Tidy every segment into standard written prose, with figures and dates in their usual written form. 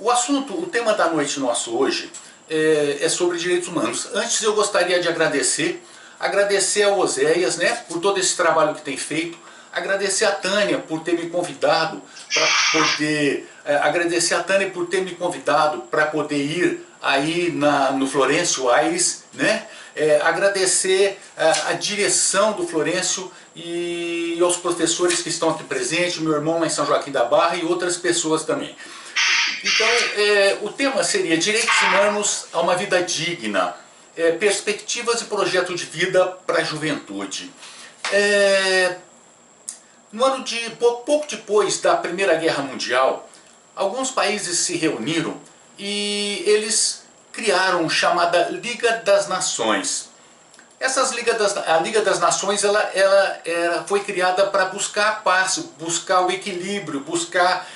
O tema da noite nosso hoje é sobre direitos humanos. Antes eu gostaria de agradecer ao Oséias, né, por todo esse trabalho que tem feito, agradecer a Tânia por ter me convidado para poder, ir aí no Florencio Aires, né? Agradecer a direção do Florencio e aos professores que estão aqui presentes, meu irmão lá em São Joaquim da Barra e outras pessoas também. Então, o tema seria Direitos Humanos a uma Vida Digna, perspectivas e projeto de vida para a juventude. No ano pouco depois da Primeira Guerra Mundial, alguns países se reuniram e eles criaram a chamada Liga das Nações. A Liga das Nações foi criada para buscar a paz, buscar o equilíbrio, buscar,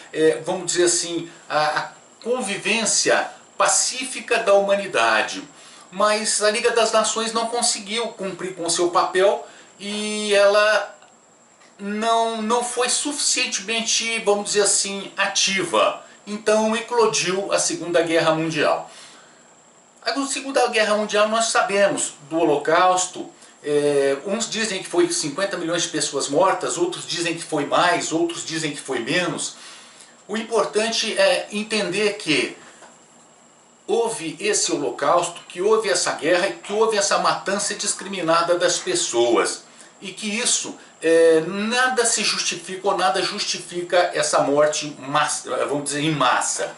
vamos dizer assim, a convivência pacífica da humanidade. Mas a Liga das Nações não conseguiu cumprir com o seu papel e ela não foi suficientemente, vamos dizer assim, ativa. Então eclodiu a Segunda Guerra Mundial. A Segunda Guerra Mundial nós sabemos do Holocausto, uns dizem que foi 50 milhões de pessoas mortas, outros dizem que foi mais, outros dizem que foi menos. O importante é entender que houve esse Holocausto, que houve essa guerra, que houve essa matança indiscriminada das pessoas. E que isso nada se justifica ou nada justifica essa morte, vamos dizer, em massa.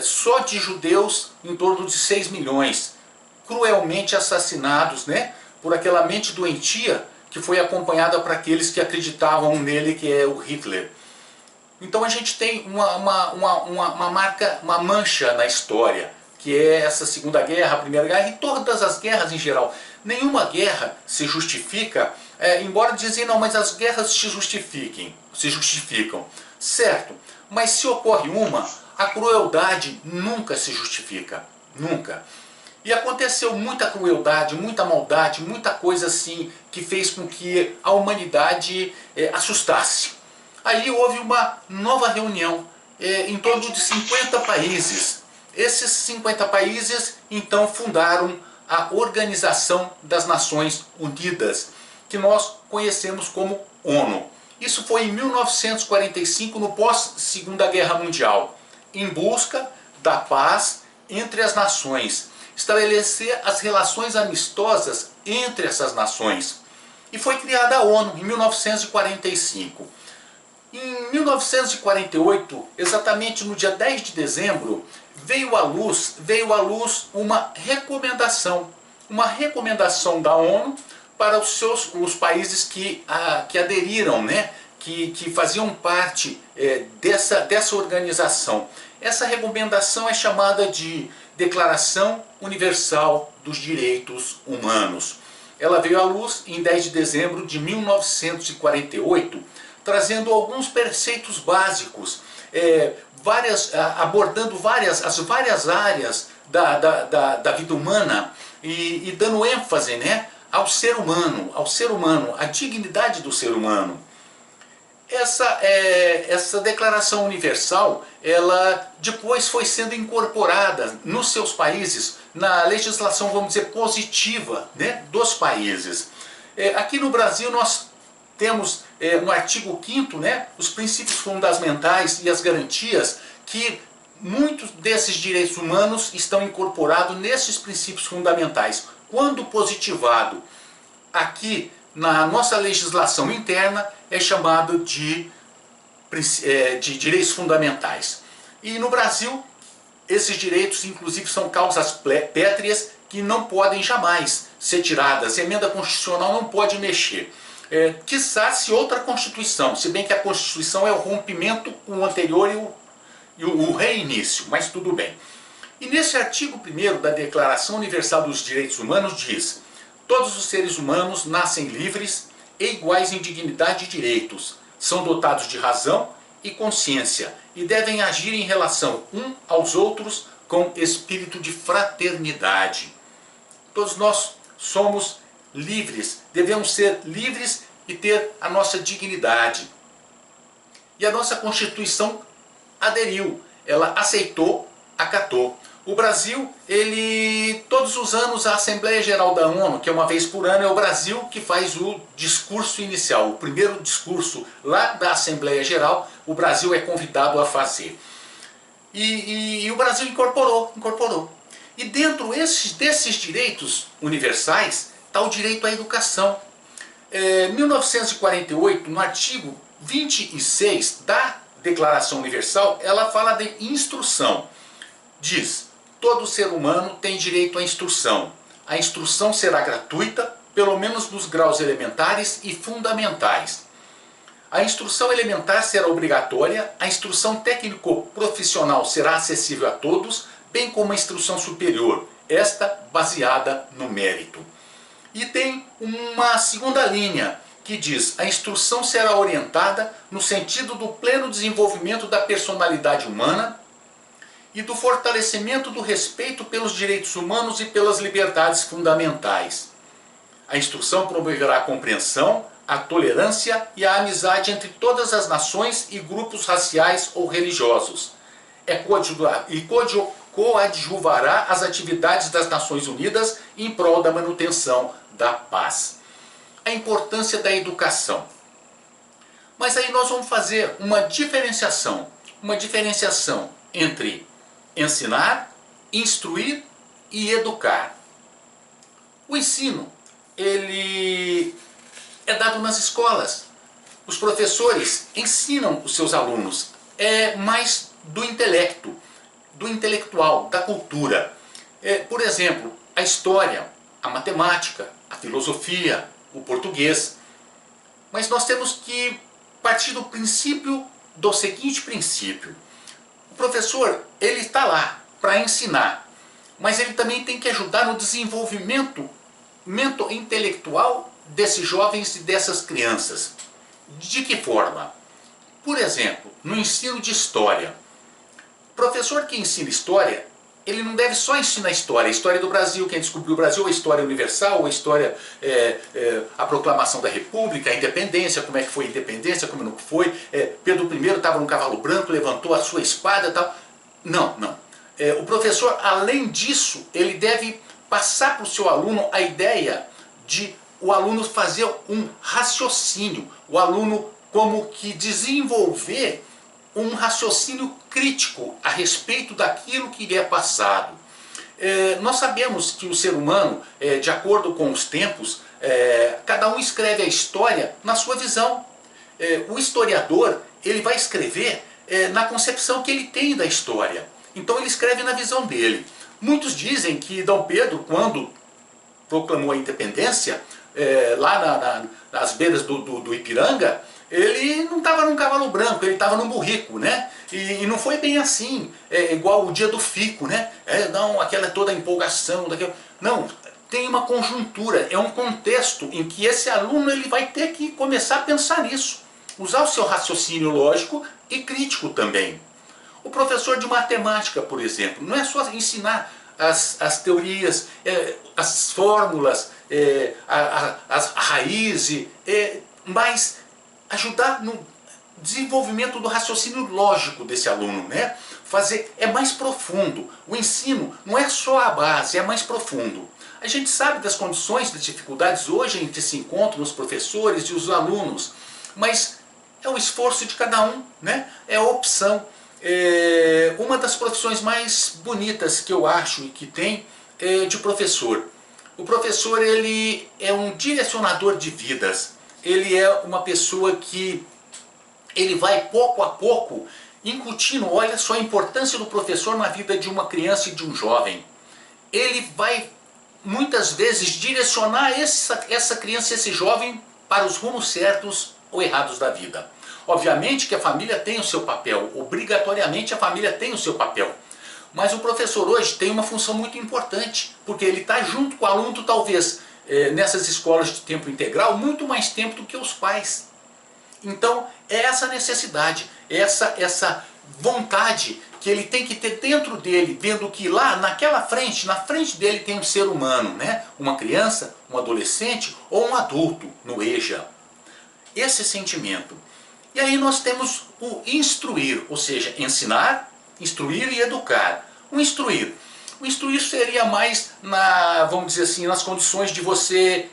Só de judeus em torno de 6 milhões, cruelmente assassinados, né, por aquela mente doentia que foi acompanhada para aqueles que acreditavam nele, que é o Hitler. Então a gente tem uma marca, uma mancha na história, que é essa Segunda Guerra, a Primeira Guerra e todas as guerras em geral. Nenhuma guerra se justifica, embora dizem, não, mas as guerras se justificam, certo? Mas se ocorre a crueldade nunca se justifica, nunca. E aconteceu muita crueldade, muita maldade, muita coisa assim que fez com que a humanidade assustasse. Aí houve uma nova reunião em torno de 50 países. Esses 50 países então fundaram a Organização das Nações Unidas, que nós conhecemos como ONU. Isso foi em 1945, no pós-Segunda Guerra Mundial, em busca da paz entre as nações, estabelecer as relações amistosas entre essas nações. E foi criada a ONU em 1945. Em 1948, exatamente no dia 10 de dezembro, veio à luz uma recomendação da ONU para os países que aderiram, né, que faziam parte dessa organização. Essa recomendação é chamada de Declaração Universal dos Direitos Humanos. Ela veio à luz em 10 de dezembro de 1948, trazendo alguns preceitos básicos, abordando as várias áreas da vida humana e dando ênfase, né, ao ser humano, à dignidade do ser humano. Essa Declaração Universal, ela depois foi sendo incorporada nos seus países, na legislação, vamos dizer, positiva, né, dos países. Aqui no Brasil nós temos no artigo 5º, né, os princípios fundamentais e as garantias, que muitos desses direitos humanos estão incorporados nesses princípios fundamentais. Quando positivado aqui na nossa legislação interna, é chamado de direitos fundamentais. E no Brasil, esses direitos inclusive são causas pétreas que não podem jamais ser tiradas. A emenda constitucional não pode mexer. Quiçá se outra Constituição, se bem que a Constituição é o rompimento com o anterior e o reinício, mas tudo bem. E nesse artigo 1º da Declaração Universal dos Direitos Humanos diz: todos os seres humanos nascem livres e iguais em dignidade e direitos, são dotados de razão e consciência e devem agir em relação aos outros com espírito de fraternidade. Todos nós somos livres, devemos ser livres e ter a nossa dignidade. E a nossa Constituição aderiu ela aceitou, acatou. O Brasil, todos os anos a Assembleia Geral da ONU, que é uma vez por ano, é o Brasil que faz o discurso inicial. O primeiro discurso lá da Assembleia Geral, o Brasil é convidado a fazer. E o Brasil incorporou. E dentro desses direitos universais está o direito à educação. 1948, no artigo 26 da Declaração Universal, ela fala de instrução. Diz: todo ser humano tem direito à instrução. A instrução será gratuita, pelo menos nos graus elementares e fundamentais. A instrução elementar será obrigatória, a instrução técnico-profissional será acessível a todos, bem como a instrução superior, esta baseada no mérito. E tem uma segunda linha, que diz: a instrução será orientada no sentido do pleno desenvolvimento da personalidade humana e do fortalecimento do respeito pelos direitos humanos e pelas liberdades fundamentais. A instrução promoverá a compreensão, a tolerância e a amizade entre todas as nações e grupos raciais ou religiosos. Coadjuvará as atividades das Nações Unidas em prol da manutenção da paz. A importância da educação. Mas aí nós vamos fazer uma diferenciação entre ensinar, instruir e educar. O ensino, ele é dado nas escolas. Os professores ensinam os seus alunos. É mais do intelecto, do intelectual, da cultura. Por exemplo, a história, a matemática, a filosofia, o português. Mas nós temos que partir do seguinte princípio. O professor, ele está lá para ensinar, mas ele também tem que ajudar no desenvolvimento intelectual desses jovens e dessas crianças. De que forma? Por exemplo, no ensino de história. O professor que ensina história, ele não deve só ensinar a história do Brasil, quem descobriu o Brasil, a história universal, a história, a proclamação da República, a independência, como é que foi a independência, como não foi, Pedro I estava num cavalo branco, levantou a sua espada e tal. Não. O professor, além disso, ele deve passar para o seu aluno a ideia de o aluno fazer um raciocínio, o aluno como que desenvolver um raciocínio crítico a respeito daquilo que lhe é passado. Nós sabemos que o ser humano, de acordo com os tempos, cada um escreve a história na sua visão. O historiador, ele vai escrever na concepção que ele tem da história. Então ele escreve na visão dele. Muitos dizem que Dom Pedro, quando proclamou a independência, lá nas beiras do Ipiranga, ele não estava num cavalo branco, ele estava num burrico, né? E não foi bem assim, igual o dia do fico, né? Não, aquela toda a empolgação, não, tem uma conjuntura, é um contexto em que esse aluno ele vai ter que começar a pensar nisso, usar o seu raciocínio lógico e crítico também. O professor de matemática, por exemplo, não é só ensinar as teorias, as fórmulas, as raízes, mas ajudar no desenvolvimento do raciocínio lógico desse aluno, né? É mais profundo. O ensino não é só a base, é mais profundo. A gente sabe das condições, das dificuldades hoje em que se encontram os professores e os alunos, mas é o esforço de cada um, né? É a opção. Uma das profissões mais bonitas que eu acho e que tem é de professor. O professor, ele é um direcionador de vidas. Ele é uma pessoa que ele vai pouco a pouco incutindo, olha só a importância do professor na vida de uma criança e de um jovem. Ele vai muitas vezes direcionar essa criança, esse jovem para os rumos certos ou errados da vida. Obviamente que a família tem o seu papel, obrigatoriamente a família tem o seu papel. Mas o professor hoje tem uma função muito importante, porque ele está junto com o aluno, talvez, nessas escolas de tempo integral, muito mais tempo do que os pais. Então, é essa necessidade, essa vontade que ele tem que ter dentro dele, vendo que lá naquela frente, na frente dele tem um ser humano, né? Uma criança, um adolescente ou um adulto no EJA. Esse sentimento. E aí nós temos o instruir, ou seja, ensinar, Instruir e educar. O instruir seria mais, vamos dizer assim, nas condições de você,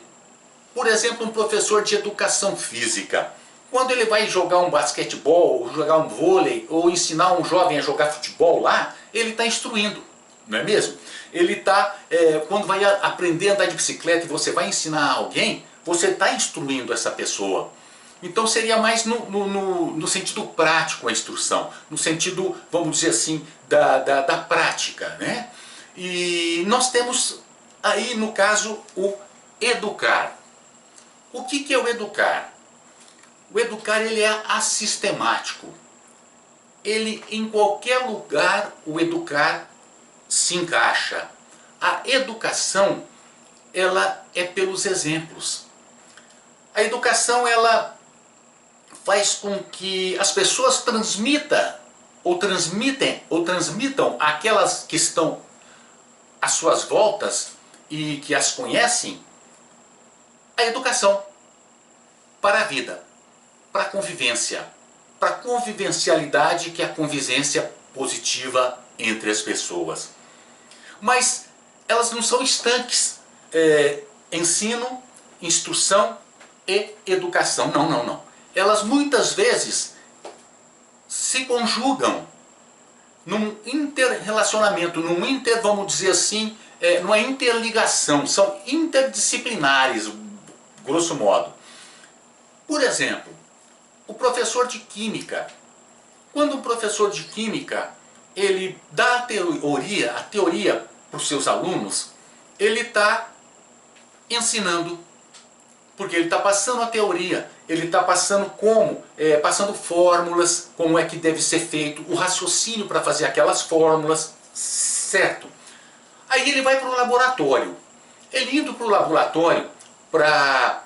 por exemplo, um professor de educação física. Quando ele vai jogar um basquetebol, ou jogar um vôlei, ou ensinar um jovem a jogar futebol lá, ele está instruindo, não é mesmo? Ele está, quando vai aprender a andar de bicicleta e você vai ensinar alguém, você está instruindo essa pessoa. Então seria mais no sentido prático a instrução, no sentido, vamos dizer assim, da prática, né? E nós temos aí, no caso, o educar. O que é o educar? O educar, ele é assistemático. Ele, em qualquer lugar, o educar se encaixa. A educação, ela é pelos exemplos. A educação, ela faz com que as pessoas transmitam aquelas que estão às suas voltas e que as conhecem, a educação para a vida, para a convivência, para a convivencialidade, que é a convivência positiva entre as pessoas. Mas elas não são estanques. Ensino, instrução e educação. Não, não, não. Elas muitas vezes se conjugam num interrelacionamento, vamos dizer assim, numa interligação, são interdisciplinares, grosso modo. Por exemplo, o professor de química. Quando o professor de química ele dá a teoria para os seus alunos, ele está ensinando, porque ele está passando a teoria, ele está passando passando fórmulas, como é que deve ser feito, o raciocínio para fazer aquelas fórmulas, certo? Aí ele vai para o laboratório. Ele indo para o laboratório para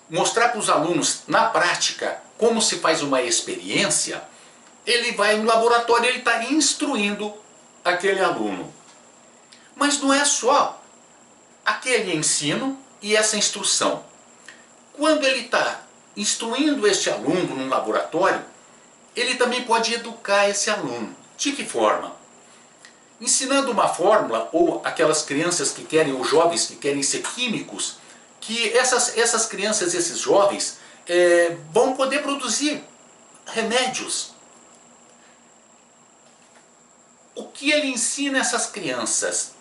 mostrar para os alunos, na prática, como se faz uma experiência, ele vai no laboratório e ele está instruindo aquele aluno. Mas não é só aquele ensino e essa instrução. Quando ele está instruindo este aluno no laboratório, ele também pode educar esse aluno. De que forma? Ensinando uma fórmula, ou aquelas crianças que querem, ou jovens que querem ser químicos, que essas crianças, esses jovens, vão poder produzir remédios. O que ele ensina a essas crianças?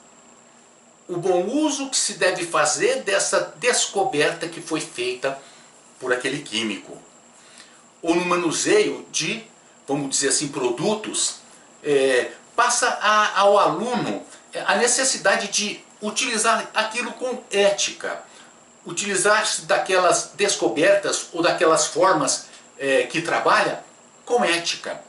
O bom uso que se deve fazer dessa descoberta que foi feita por aquele químico. Ou no manuseio de, vamos dizer assim, produtos, passa ao aluno a necessidade de utilizar aquilo com ética, utilizar-se daquelas descobertas ou daquelas formas que trabalha com ética,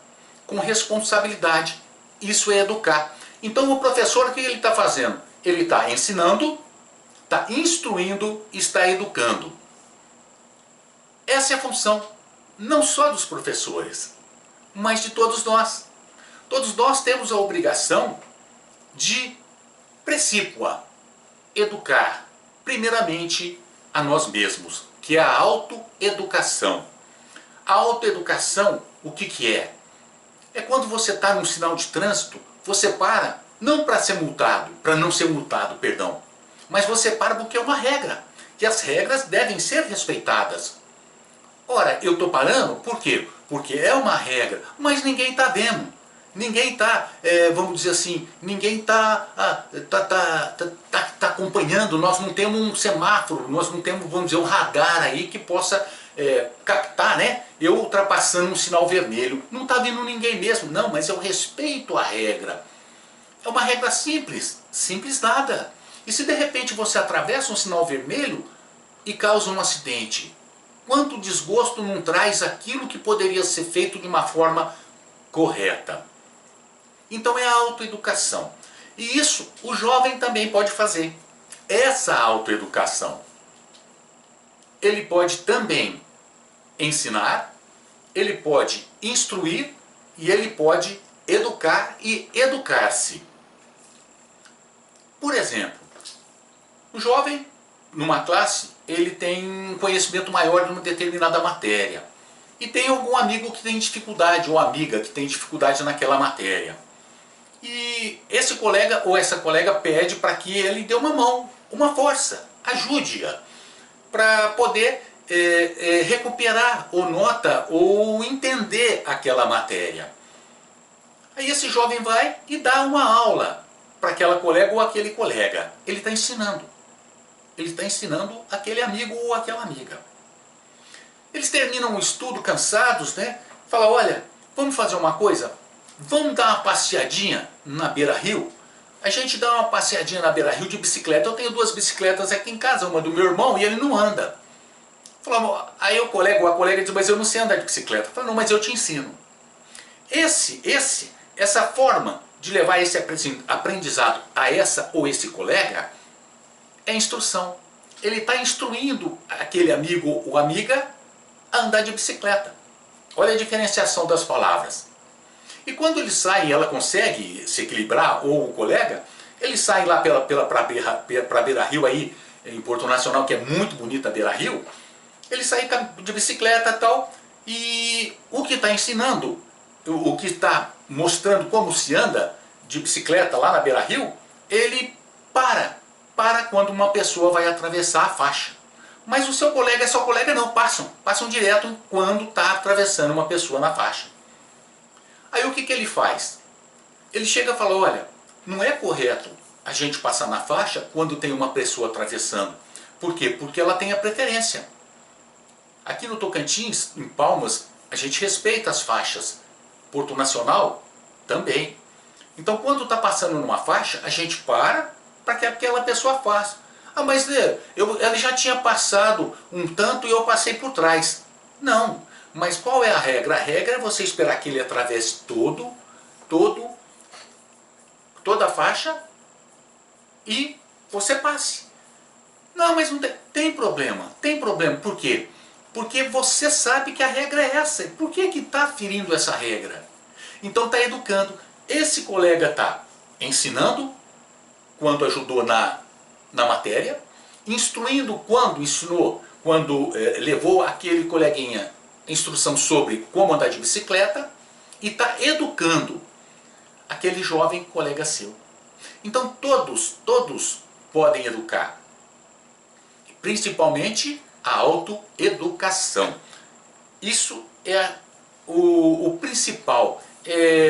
com responsabilidade. Isso é educar. Então o professor, o que ele está fazendo? Ele está ensinando, está instruindo, está educando. Essa é a função, não só dos professores, mas de todos nós. Todos nós temos a obrigação de, precípua, educar, primeiramente, a nós mesmos, que é a autoeducação. A autoeducação, o que é? É quando você está num sinal de trânsito, você para, não para ser multado, para não ser multado, perdão, mas você para porque é uma regra, e as regras devem ser respeitadas. Ora, eu estou parando, por quê? Porque é uma regra, mas ninguém está vendo. Ninguém está, vamos dizer assim, ninguém está acompanhando, nós não temos um semáforo, nós não temos, vamos dizer, um radar aí que possa captar, né? Eu ultrapassando um sinal vermelho. Não está vindo ninguém mesmo, não, mas eu respeito a regra. É uma regra simples, simples nada. E se de repente você atravessa um sinal vermelho e causa um acidente, quanto desgosto não traz aquilo que poderia ser feito de uma forma correta? Então é a autoeducação. E isso o jovem também pode fazer. Essa autoeducação. Ele pode também ensinar, ele pode instruir e ele pode educar e educar-se. Por exemplo, o jovem, numa classe, ele tem um conhecimento maior de uma determinada matéria. E tem algum amigo que tem dificuldade, ou amiga que tem dificuldade naquela matéria. E esse colega ou essa colega pede para que ele dê uma mão, uma força, ajude-a para poder recuperar ou nota ou entender aquela matéria. Aí esse jovem vai e dá uma aula para aquela colega ou aquele colega. Ele está ensinando. Ele está ensinando aquele amigo ou aquela amiga. Eles terminam o estudo cansados, né? Fala, olha, vamos fazer uma coisa? Vamos dar uma passeadinha na beira-rio? A gente dá uma passeadinha na beira-rio de bicicleta. Eu tenho 2 bicicletas aqui em casa, uma do meu irmão e ele não anda. Fala, aí o colega ou a colega diz, mas eu não sei andar de bicicleta. Fala, não, mas eu te ensino. Essa forma de levar esse aprendizado a essa ou esse colega é instrução. Ele está instruindo aquele amigo ou amiga a andar de bicicleta. Olha a diferenciação das palavras. E quando ele sai e ela consegue se equilibrar, ou o colega, ele sai lá para beira-rio aí, em Porto Nacional, que é muito bonita a beira-rio, ele sai de bicicleta e tal, e o que está ensinando, o que está mostrando como se anda de bicicleta lá na beira-rio, ele para quando uma pessoa vai atravessar a faixa. Mas o seu colega e a sua colega não, passam direto quando está atravessando uma pessoa na faixa. Aí o que ele faz? Ele chega e fala, olha, não é correto a gente passar na faixa quando tem uma pessoa atravessando. Por quê? Porque ela tem a preferência. Aqui no Tocantins, em Palmas, a gente respeita as faixas. Porto Nacional também. Então quando está passando numa faixa, a gente para que aquela pessoa faça. Ah, mas ele já tinha passado um tanto e eu passei por trás. Não, mas qual é a regra? A regra é você esperar que ele atravesse toda a faixa e você passe. Não, mas não tem problema. Tem problema. Por quê? Porque você sabe que a regra é essa. Por que está ferindo essa regra? Então está educando. Esse colega está ensinando quando ajudou na matéria, instruindo quando ensinou, quando levou aquele coleguinha instrução sobre como andar de bicicleta, e está educando aquele jovem colega seu. Então todos podem educar, principalmente a autoeducação. Isso é o principal,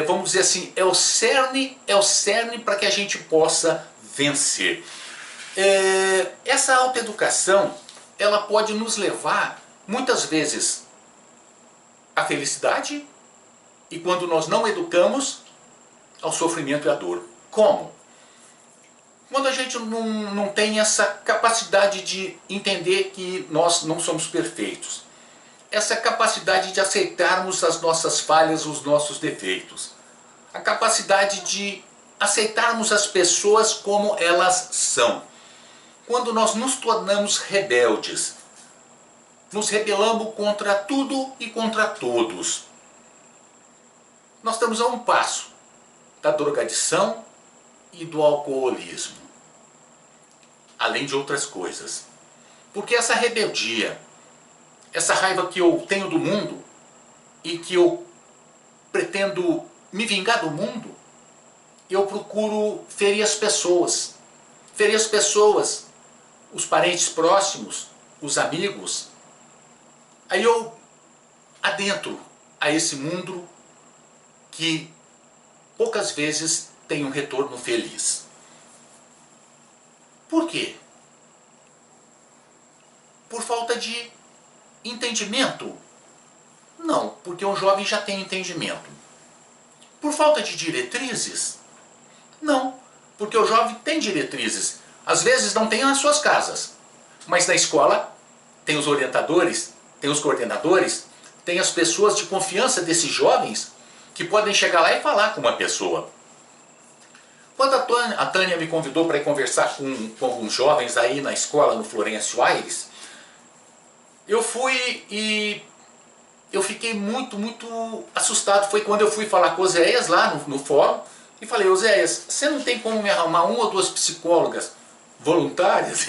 vamos dizer assim, é o cerne para que a gente possa vencer. Essa autoeducação, ela pode nos levar, muitas vezes, à felicidade, e quando nós não educamos, ao sofrimento e à dor. Como? Quando a gente não tem essa capacidade de entender que nós não somos perfeitos. Essa capacidade de aceitarmos as nossas falhas, os nossos defeitos. A capacidade de aceitarmos as pessoas como elas são. Quando nós nos tornamos rebeldes, nos rebelamos contra tudo e contra todos. Nós estamos a um passo da drogadição e do alcoolismo, além de outras coisas. Porque essa rebeldia, essa raiva que eu tenho do mundo e que eu pretendo me vingar do mundo, eu procuro ferir as pessoas. Ferir as pessoas, os parentes próximos, os amigos. Aí eu adentro a esse mundo que poucas vezes tem um retorno feliz. Por quê? Por falta de entendimento? Não, porque um jovem já tem entendimento. Por falta de diretrizes? Não, porque o jovem tem diretrizes. Às vezes não tem nas suas casas, mas na escola tem os orientadores, tem os coordenadores, tem as pessoas de confiança desses jovens que podem chegar lá e falar com uma pessoa. Quando a Tânia me convidou para ir conversar com alguns jovens aí na escola, no Florencio Aires, eu fui e eu fiquei muito assustado. Foi quando eu fui falar com o Oséias lá no fórum e falei, Oséias, você não tem como me arrumar 1 ou 2 psicólogas voluntárias?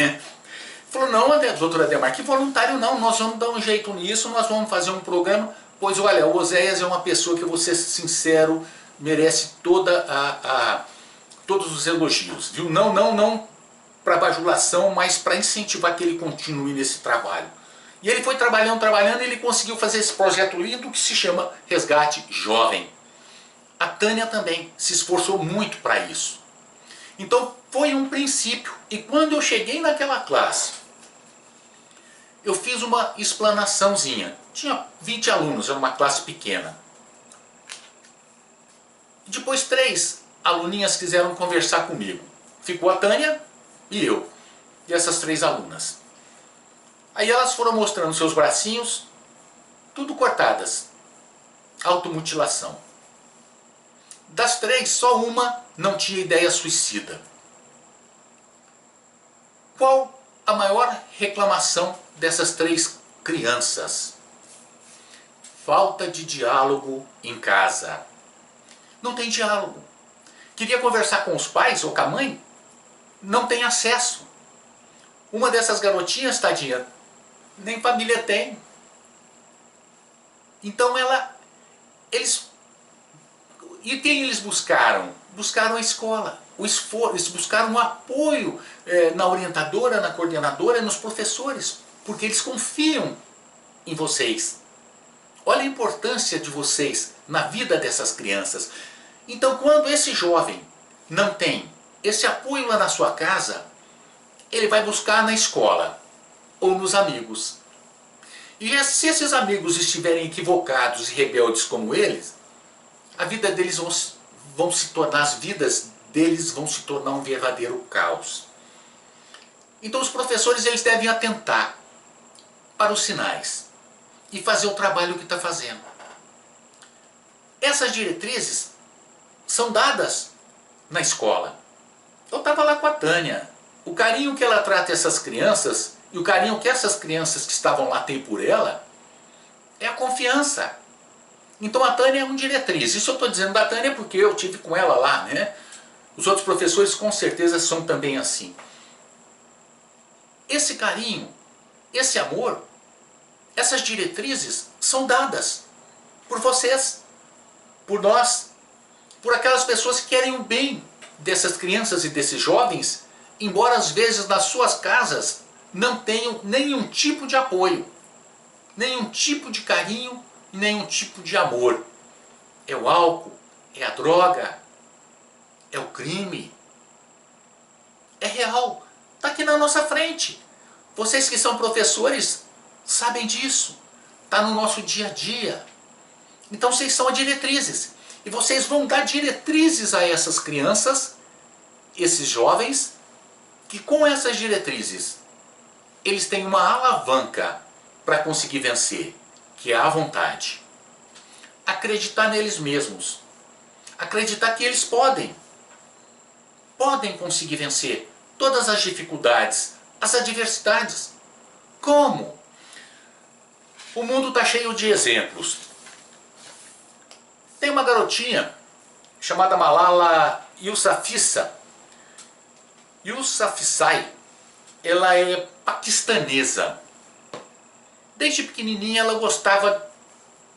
Falou, não, doutor Ademar, que voluntário não, nós vamos dar um jeito nisso, nós vamos fazer um programa. Pois olha, o Oséias é uma pessoa que eu vou ser sincero, merece todos os elogios, viu? Não para bajulação, mas para incentivar que ele continue nesse trabalho. E ele foi trabalhando, e ele conseguiu fazer esse projeto lindo que se chama Resgate Jovem. A Tânia também se esforçou muito para isso. Então foi um princípio. E quando eu cheguei naquela classe, eu fiz uma explanaçãozinha. Tinha 20 alunos, era uma classe pequena. Depois 3 aluninhas quiseram conversar comigo. Ficou a Tânia e eu. E essas 3 alunas. Aí elas foram mostrando seus bracinhos, tudo cortadas. Automutilação. Das 3, só uma não tinha ideia suicida. Qual a maior reclamação dessas 3 crianças? Falta de diálogo em casa. Não tem diálogo. Queria conversar com os pais ou com a mãe? Não tem acesso. Uma dessas garotinhas, tadinha, nem família tem. Então e quem eles buscaram? Buscaram a escola. Eles buscaram um apoio na orientadora, na coordenadora e nos professores. Porque eles confiam em vocês. Olha a importância de vocês na vida dessas crianças. Então, quando esse jovem não tem esse apoio lá na sua casa, ele vai buscar na escola ou nos amigos. E se esses amigos estiverem equivocados e rebeldes como eles, a vida deles vão se tornar, as vidas deles vão se tornar um verdadeiro caos. Então os professores eles devem atentar para os sinais e fazer o trabalho que está fazendo. Essas diretrizes são dadas na escola. Eu estava lá com a Tânia. O carinho que ela trata essas crianças e o carinho que essas crianças que estavam lá têm por ela é a confiança. Então a Tânia é uma diretriz. Isso eu estou dizendo da Tânia porque eu tive com ela lá, né? Os outros professores com certeza são também assim. Esse carinho, esse amor, essas diretrizes são dadas por vocês, por nós, por aquelas pessoas que querem o bem dessas crianças e desses jovens, embora às vezes nas suas casas não tenham nenhum tipo de apoio, nenhum tipo de carinho, nenhum tipo de amor. É o álcool, é a droga, é o crime. É real, está aqui na nossa frente. Vocês que são professores sabem disso, está no nosso dia a dia. Então vocês são as diretrizes. E vocês vão dar diretrizes a essas crianças, esses jovens, que com essas diretrizes eles têm uma alavanca para conseguir vencer, que é a vontade. Acreditar neles mesmos. Acreditar que eles podem conseguir vencer todas as dificuldades, as adversidades. Como? O mundo está cheio de exemplos. Tem uma garotinha chamada Malala Yousafzai. Yousafzai, ela é paquistanesa. Desde pequenininha ela gostava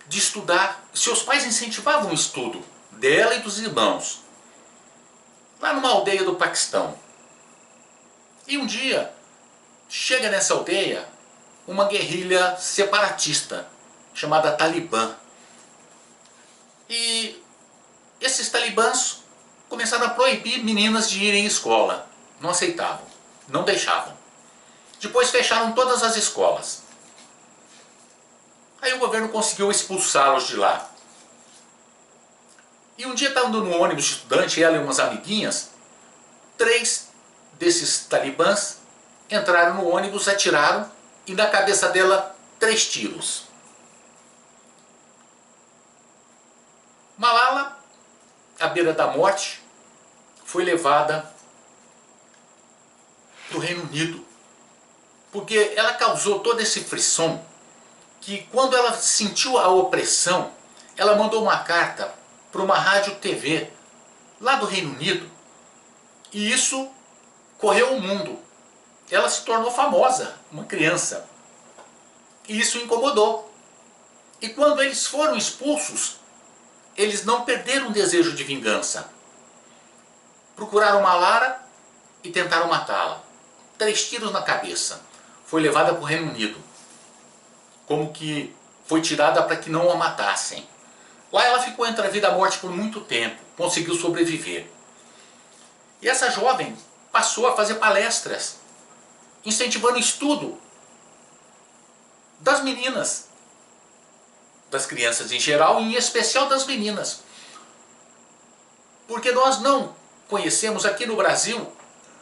de estudar. Seus pais incentivavam o estudo dela e dos irmãos. Lá numa aldeia do Paquistão. E um dia, chega nessa aldeia uma guerrilha separatista chamada Talibã. E esses talibãs começaram a proibir meninas de irem à escola. Não aceitavam, não deixavam. Depois fecharam todas as escolas. Aí o governo conseguiu expulsá-los de lá. E um dia estando no ônibus de estudante, ela e umas amiguinhas, 3 desses talibãs entraram no ônibus, atiraram e na cabeça dela 3 tiros. Malala, à beira da morte, foi levada para o Reino Unido. Porque ela causou todo esse frisson que quando ela sentiu a opressão, ela mandou uma carta para uma rádio TV lá do Reino Unido. E isso correu o mundo. Ela se tornou famosa, uma criança. E isso incomodou. E quando eles foram expulsos, eles não perderam o desejo de vingança. Procuraram Malala e tentaram matá-la. 3 tiros na cabeça. Foi levada para o Reino Unido. Como que foi tirada para que não a matassem. Lá ela ficou entre a vida e a morte por muito tempo. Conseguiu sobreviver. E essa jovem passou a fazer palestras, incentivando o estudo das meninas, das crianças em geral e em especial das meninas. Porque nós não conhecemos, aqui no Brasil,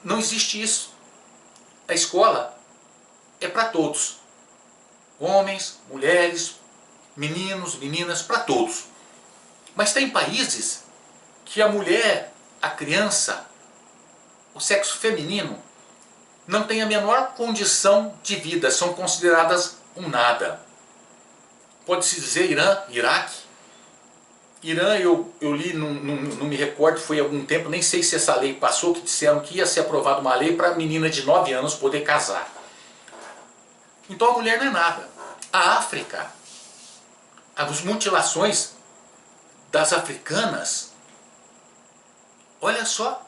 não existe isso. A escola é para todos. Homens, mulheres, meninos, meninas, para todos. Mas tem países que a mulher, a criança, o sexo feminino, não tem a menor condição de vida, são consideradas um nada. Pode-se dizer Irã, Iraque. Irã eu li, não me recordo, foi há algum tempo, nem sei se essa lei passou, que disseram que ia ser aprovada uma lei para a menina de 9 anos poder casar. Então a mulher não é nada. A África, as mutilações das africanas, olha só.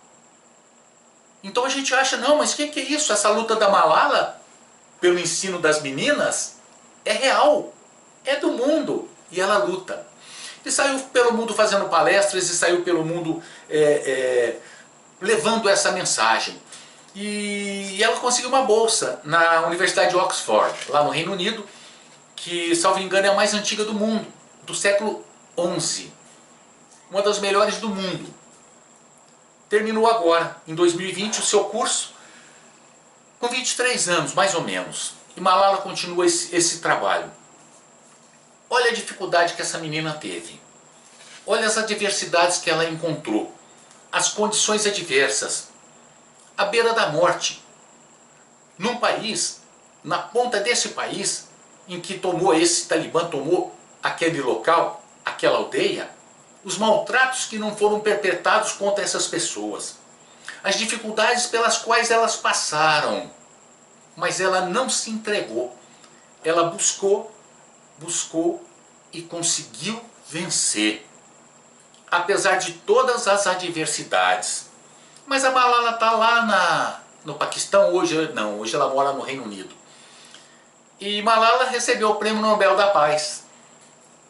Então a gente acha, não, mas o que é isso? Essa luta da Malala pelo ensino das meninas é real, é do mundo, e ela luta. E saiu pelo mundo fazendo palestras, e saiu pelo mundo levando essa mensagem. E ela conseguiu uma bolsa na Universidade de Oxford, lá no Reino Unido, que, salvo engano, é a mais antiga do mundo, do século XI. Uma das melhores do mundo. Terminou agora, em 2020, o seu curso, com 23 anos, mais ou menos. E Malala continua esse trabalho. Olha a dificuldade que essa menina teve. Olha as adversidades que ela encontrou. As condições adversas. À beira da morte. Num país, na ponta desse país, em que esse Talibã tomou aquele local, aquela aldeia, os maltratos que não foram perpetrados contra essas pessoas. As dificuldades pelas quais elas passaram. Mas ela não se entregou. Ela buscou e conseguiu vencer. Apesar de todas as adversidades. Mas a Malala está lá no Paquistão, hoje ela mora no Reino Unido. E Malala recebeu o Prêmio Nobel da Paz,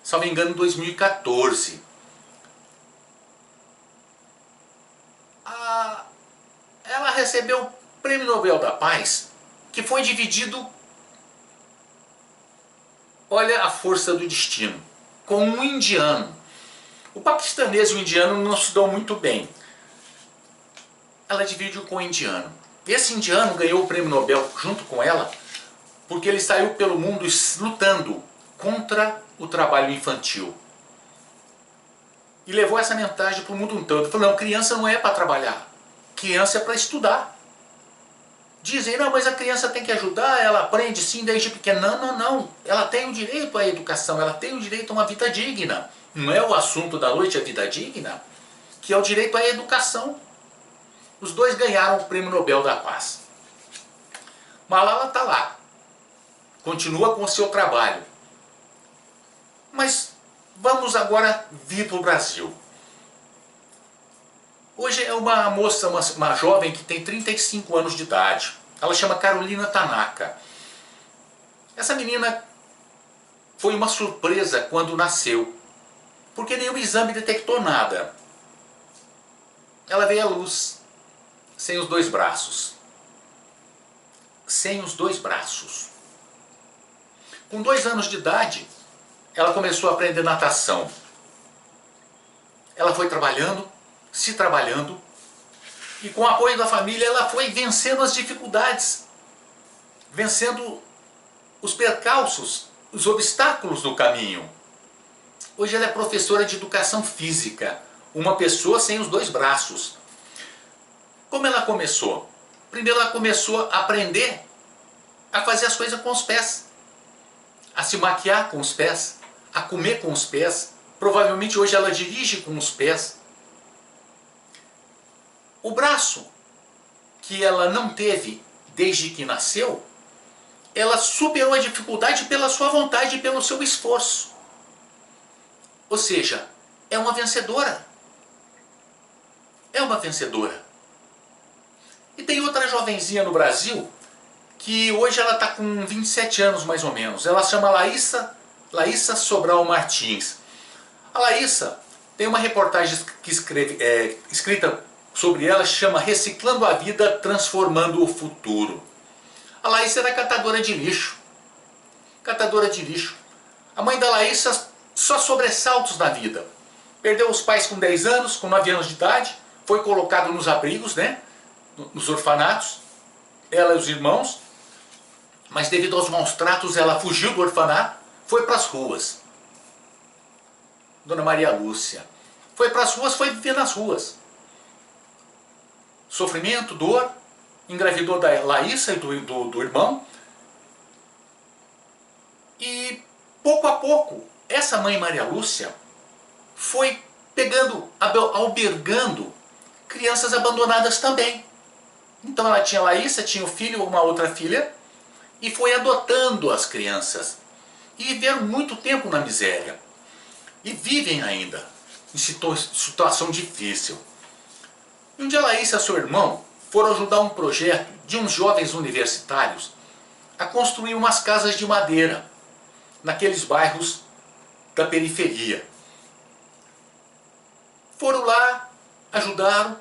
se não me engano, em 2014. Ela recebeu o Prêmio Nobel da Paz, que foi dividido, olha a força do destino, com um indiano. O paquistanês e o indiano não se dão muito bem. Ela dividiu com o indiano. Esse indiano ganhou o Prêmio Nobel junto com ela, porque ele saiu pelo mundo lutando contra o trabalho infantil. E levou essa mensagem para o mundo todo. Falou, não, criança não é para trabalhar. Criança é para estudar. Dizem, não, mas a criança tem que ajudar, ela aprende sim desde pequena. Não, não. Ela tem o direito à educação, ela tem o direito a uma vida digna. Não é o assunto da noite a vida digna, que é o direito à educação. Os dois ganharam o Prêmio Nobel da Paz. Malala está lá. Continua com o seu trabalho. Mas vamos agora vir para o Brasil. Hoje é uma moça, uma jovem que tem 35 anos de idade. Ela chama Carolina Tanaka. Essa menina foi uma surpresa quando nasceu, porque nenhum exame detectou nada. Ela veio à luz sem os 2 braços. Sem os 2 braços. Com 2 anos de idade, ela começou a aprender natação. Ela foi trabalhando, se trabalhando, e com o apoio da família ela foi vencendo as dificuldades, vencendo os percalços, os obstáculos do caminho. Hoje ela é professora de educação física, uma pessoa sem os 2 braços. Como ela começou? Primeiro ela começou a aprender a fazer as coisas com os pés, a se maquiar com os pés, a comer com os pés. Provavelmente hoje ela dirige com os pés. O braço que ela não teve desde que nasceu, ela superou a dificuldade pela sua vontade e pelo seu esforço. Ou seja, é uma vencedora. É uma vencedora. E tem outra jovenzinha no Brasil, que hoje ela está com 27 anos mais ou menos. Ela se chama Laíssa Sobral Martins. A Laíssa tem uma reportagem escrita sobre ela, chama Reciclando a Vida, Transformando o Futuro. A Laíssa era catadora de lixo. Catadora de lixo. A mãe da Laíssa só sobressaltos na vida. Perdeu os pais com 10 anos, com 9 anos de idade, foi colocado nos abrigos, né? Nos orfanatos, ela e os irmãos, mas devido aos maus tratos ela fugiu do orfanato, foi para as ruas. Dona Maria Lúcia foi para as ruas, foi viver nas ruas. Sofrimento, dor, engravidou da Laíssa e do irmão. E pouco a pouco, essa mãe Maria Lúcia foi albergando crianças abandonadas também. Então ela tinha a Laíssa, tinha o filho, uma outra filha, e foi adotando as crianças. E viveram muito tempo na miséria. E vivem ainda em situação difícil. E um dia a Laíssa e seu irmão foram ajudar um projeto de uns jovens universitários a construir umas casas de madeira naqueles bairros da periferia. Foram lá, ajudaram,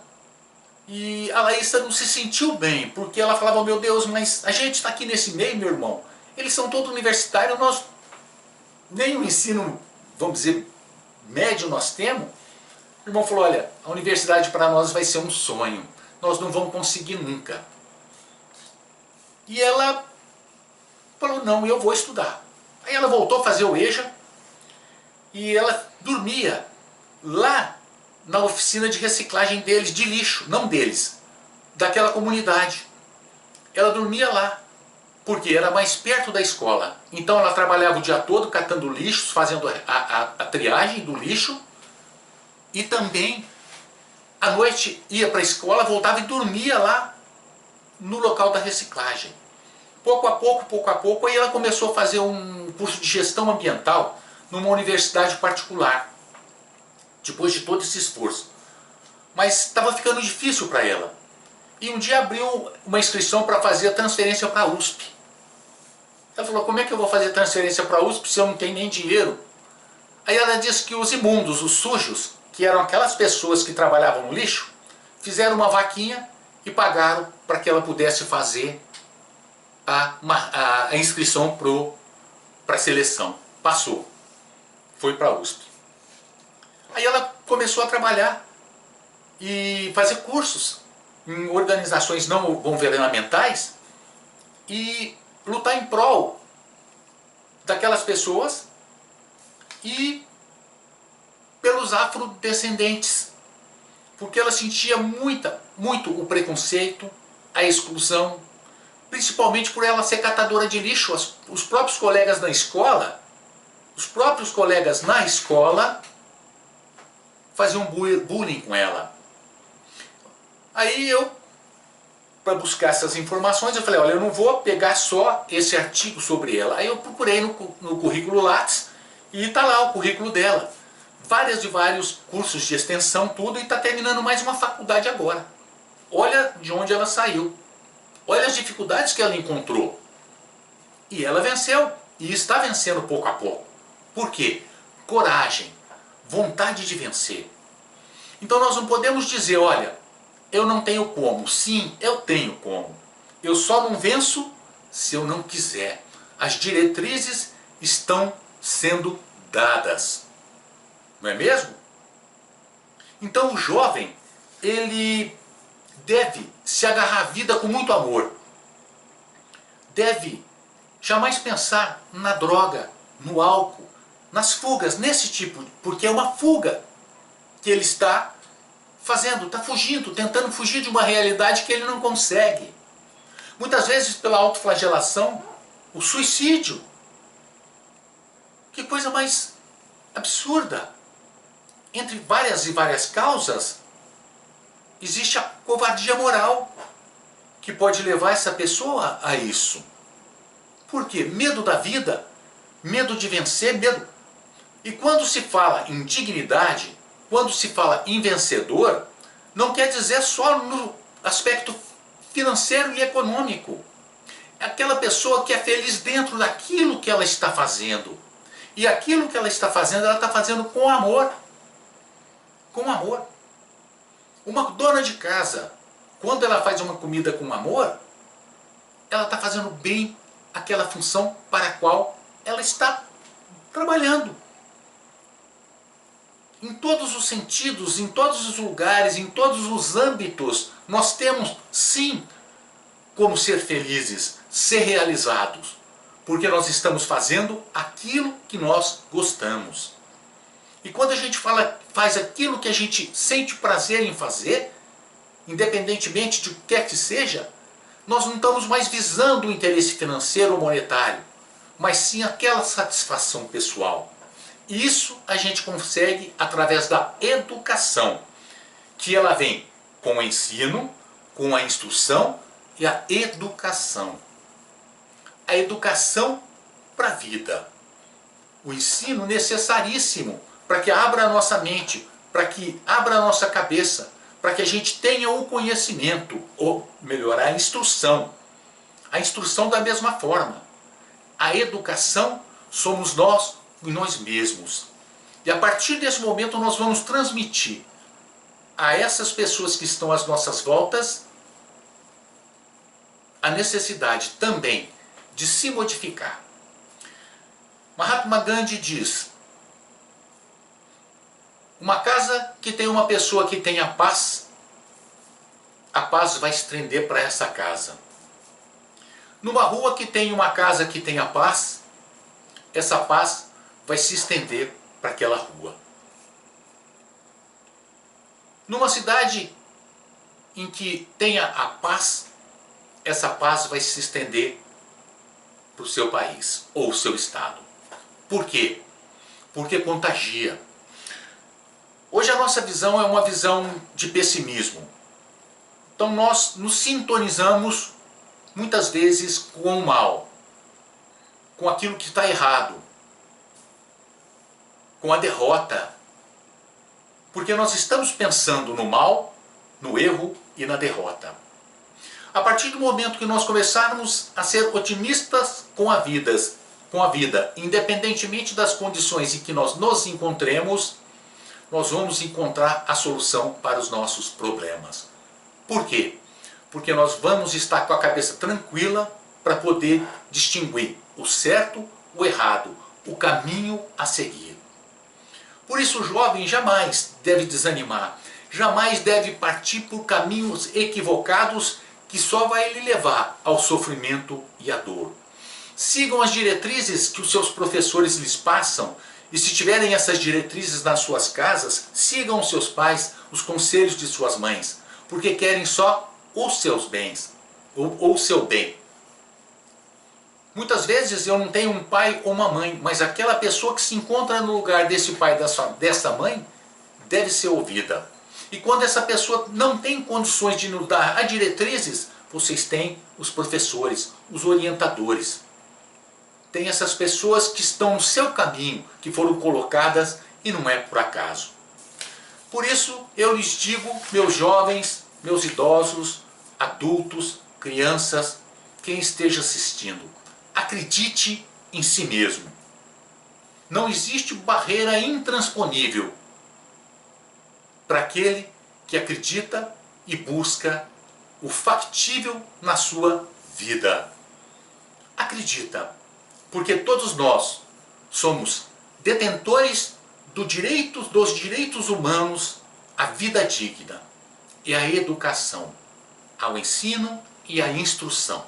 e a Laíssa não se sentiu bem, porque ela falava, meu Deus, mas a gente está aqui nesse meio, meu irmão, eles são todos universitários, nós nem o ensino, vamos dizer, médio nós temos. O irmão falou, olha, a universidade para nós vai ser um sonho, nós não vamos conseguir nunca. E ela falou, não, eu vou estudar. Aí ela voltou a fazer o EJA, e ela dormia lá na oficina de reciclagem deles, de lixo, não deles, daquela comunidade. Ela dormia lá, porque era mais perto da escola. Então ela trabalhava o dia todo catando lixos, fazendo a triagem do lixo, e também à noite ia para a escola, voltava e dormia lá no local da reciclagem. Pouco a pouco, aí ela começou a fazer um curso de gestão ambiental numa universidade particular, depois de todo esse esforço. Mas estava ficando difícil para ela. E um dia abriu uma inscrição para fazer a transferência para a USP. Ela falou, como é que eu vou fazer transferência para a USP se eu não tenho nem dinheiro? Aí ela disse que os imundos, os sujos, que eram aquelas pessoas que trabalhavam no lixo, fizeram uma vaquinha e pagaram para que ela pudesse fazer a inscrição para a seleção. Passou. Foi para a USP. Aí ela começou a trabalhar e fazer cursos em organizações não governamentais e lutar em prol daquelas pessoas e pelos afrodescendentes, porque ela sentia muito o preconceito, a exclusão, principalmente por ela ser catadora de lixo. Os próprios colegas na escola faziam bullying com ela. Aí eu, para buscar essas informações, eu falei, olha, eu não vou pegar só esse artigo sobre ela. Aí eu procurei no currículo Lattes e está lá o currículo dela. Vários cursos de extensão, tudo, e está terminando mais uma faculdade agora. Olha de onde ela saiu. Olha as dificuldades que ela encontrou. E ela venceu. E está vencendo pouco a pouco. Por quê? Coragem. Vontade de vencer. Então nós não podemos dizer, olha, eu não tenho como. Sim, eu tenho como. Eu só não venço se eu não quiser. As diretrizes estão sendo dadas. Não é mesmo? Então o jovem, ele deve se agarrar à vida com muito amor. Deve jamais pensar na droga, no álcool, nas fugas, nesse tipo, porque é uma fuga que ele está fazendo, está fugindo, tentando fugir de uma realidade que ele não consegue. Muitas vezes pela autoflagelação, o suicídio. Que coisa mais absurda. Entre várias causas, existe a covardia moral que pode levar essa pessoa a isso. Por quê? Medo da vida, medo de vencer, medo. E quando se fala em dignidade, quando se fala em vencedor, não quer dizer só no aspecto financeiro e econômico. É aquela pessoa que é feliz dentro daquilo que ela está fazendo. E aquilo que ela está fazendo, ela está fazendo com amor. Com amor. Uma dona de casa, quando ela faz uma comida com amor, ela está fazendo bem aquela função para a qual ela está trabalhando. Em todos os sentidos, em todos os lugares, em todos os âmbitos, nós temos, sim, como ser felizes, ser realizados, porque nós estamos fazendo aquilo que nós gostamos. E quando a gente faz aquilo que a gente sente prazer em fazer, independentemente de o que quer que seja, nós não estamos mais visando o interesse financeiro ou monetário, mas sim aquela satisfação pessoal. E isso a gente consegue através da educação, que ela vem com o ensino, com a instrução e a educação. A educação para a vida. O ensino necessaríssimo para que abra a nossa mente, para que abra a nossa cabeça, para que a gente tenha o conhecimento, ou melhor, a instrução. A instrução da mesma forma. A educação somos nós e nós mesmos. E a partir desse momento nós vamos transmitir a essas pessoas que estão às nossas voltas a necessidade também de se modificar. Mahatma Gandhi diz: uma casa que tem uma pessoa que tenha paz, a paz vai se estender para essa casa. Numa rua que tem uma casa que tenha paz, essa paz vai se estender para aquela rua. Numa cidade em que tenha a paz, essa paz vai se estender para o seu país ou o seu estado. Por quê? Porque contagia. Hoje a nossa visão é uma visão de pessimismo. Então nós nos sintonizamos muitas vezes com o mal, com aquilo que está errado, com a derrota. Porque nós estamos pensando no mal, no erro e na derrota. A partir do momento que nós começarmos a ser otimistas com a vida, independentemente das condições em que nós nos encontremos, nós vamos encontrar a solução para os nossos problemas. Por quê? Porque nós vamos estar com a cabeça tranquila para poder distinguir o certo, o errado, o caminho a seguir. Por isso o jovem jamais deve desanimar, jamais deve partir por caminhos equivocados que só vai lhe levar ao sofrimento e à dor. Sigam as diretrizes que os seus professores lhes passam, e se tiverem essas diretrizes nas suas casas, sigam os seus pais, os conselhos de suas mães, porque querem só os seus bens, ou o seu bem. Muitas vezes eu não tenho um pai ou uma mãe, mas aquela pessoa que se encontra no lugar desse pai, dessa mãe, deve ser ouvida. E quando essa pessoa não tem condições de nos dar as diretrizes, vocês têm os professores, os orientadores. Tem essas pessoas que estão no seu caminho, que foram colocadas e não é por acaso. Por isso eu lhes digo, meus jovens, meus idosos, adultos, crianças, quem esteja assistindo, acredite em si mesmo. Não existe barreira intransponível para aquele que acredita e busca o factível na sua vida. Acredita, porque todos nós somos detentores dos direitos humanos à vida digna e à educação, ao ensino e à instrução.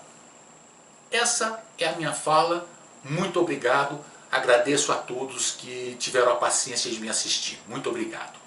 Essa é a minha fala. Muito obrigado. Agradeço a todos que tiveram a paciência de me assistir. Muito obrigado.